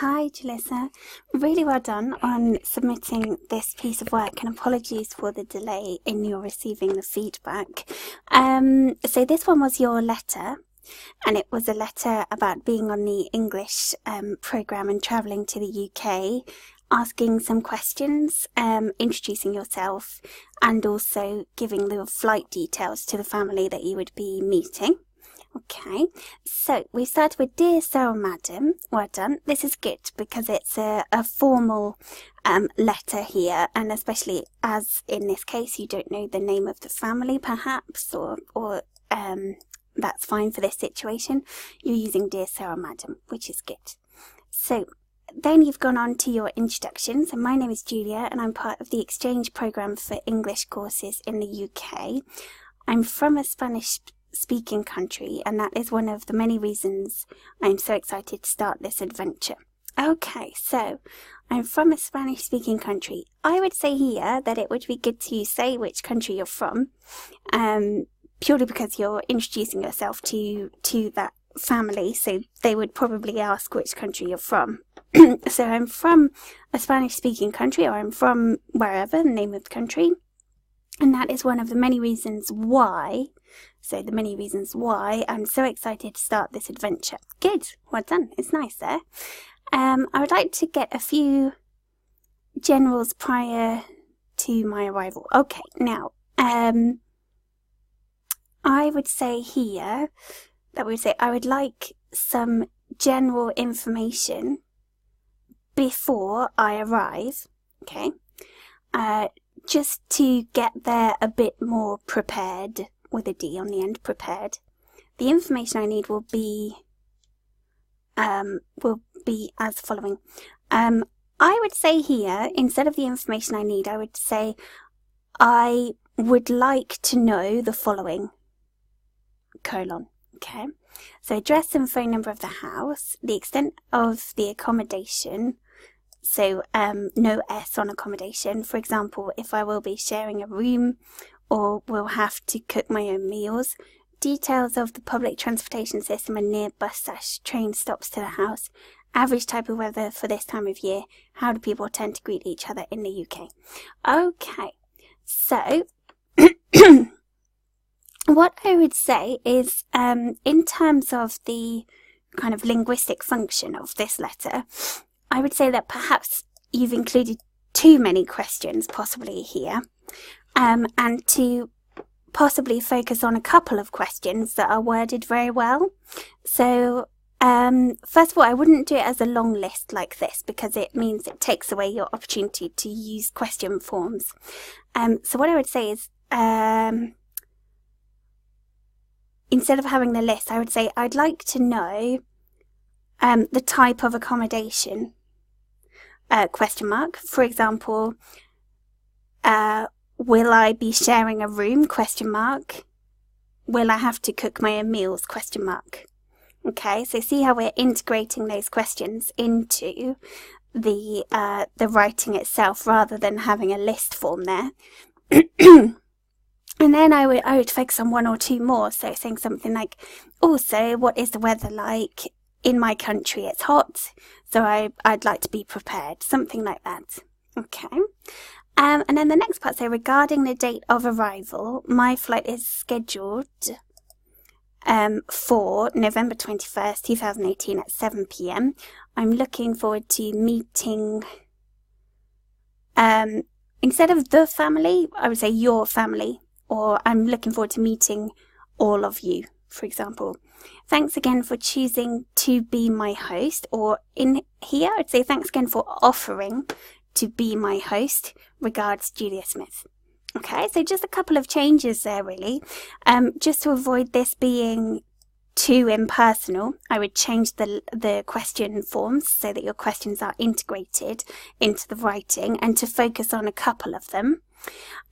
Hi, Jalissa. Really well done on submitting this piece of work, and apologies for the delay in your receiving the feedback. So this one was your letter, and it was a letter about being on the English program and travelling to the UK, asking some questions, introducing yourself, and also giving the flight details to the family that you would be meeting. Okay, so we start with Dear Sir or Madam. Well done. This is good because it's a formal letter here, and especially as in this case you don't know the name of the family perhaps, or that's fine for this situation. You're using Dear Sir or Madam, which is good. So then you've gone on to your introduction. So my name is Julia and I'm part of the exchange program for English courses in the UK. I'm from a Spanish-speaking country, and that is one of the many reasons I'm so excited to start this adventure. Okay, so I'm from a Spanish-speaking country. I would say here that it would be good to say which country you're from, purely because you're introducing yourself to that family, so they would probably ask which country you're from. So I'm from a Spanish-speaking country, or I'm from wherever, the name of the country, and that is one of the many reasons why. So the many reasons why I'm so excited to start this adventure. Good, well done. It's nice there. I would like to get a few generals prior to my arrival. Okay, now I would say here that we would say I would like some general information before I arrive. Okay, just to get there a bit more prepared, with a D on the end, prepared. The information I need will be as following. I would say here, instead of the information I need, I would say I would like to know the following, : okay? So address and phone number of the house, the extent of the accommodation, so no S on accommodation. For example, if I will be sharing a room or will have to cook my own meals. Details of the public transportation system and near bus/train stops to the house. Average type of weather for this time of year. How do people tend to greet each other in the UK? Okay, so what I would say is, in terms of the kind of linguistic function of this letter, I would say that perhaps you've included too many questions possibly here. And to possibly focus on a couple of questions that are worded very well. So, first of all, I wouldn't do it as a long list like this because it means it takes away your opportunity to use question forms. So what I would say is, instead of having the list, I would say I'd like to know the type of accommodation, ? For example, will I be sharing a room? ? Will I have to cook my own meals? ? Okay, so see how we're integrating those questions into the writing itself rather than having a list form there. And then I would focus on one or two more. So saying something like, also, what is the weather like? In my country, it's hot, so I'd like to be prepared. Something like that. Okay. And then the next part, so regarding the date of arrival, my flight is scheduled for November 21st, 2018 at 7 p.m. I'm looking forward to meeting, instead of the family, I would say your family, or I'm looking forward to meeting all of you, for example. Thanks again for choosing to be my host, or in here, I'd say thanks again for offering to be my host. Regards, Julia Smith. Okay, so just a couple of changes there, really. Just to avoid this being too impersonal, I would change the question forms so that your questions are integrated into the writing, and to focus on a couple of them.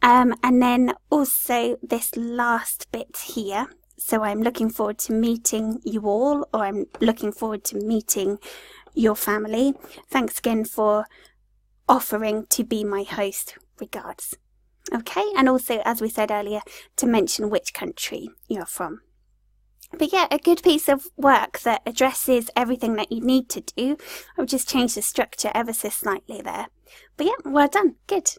And then also this last bit here. So I'm looking forward to meeting you all, or I'm looking forward to meeting your family. Thanks again for offering to be my host. Regards. Okay, and also, as we said earlier, to mention which country you're from. But yeah, a good piece of work that addresses everything that you need to do. I've just changed the structure ever so slightly there. But yeah, well done. Good.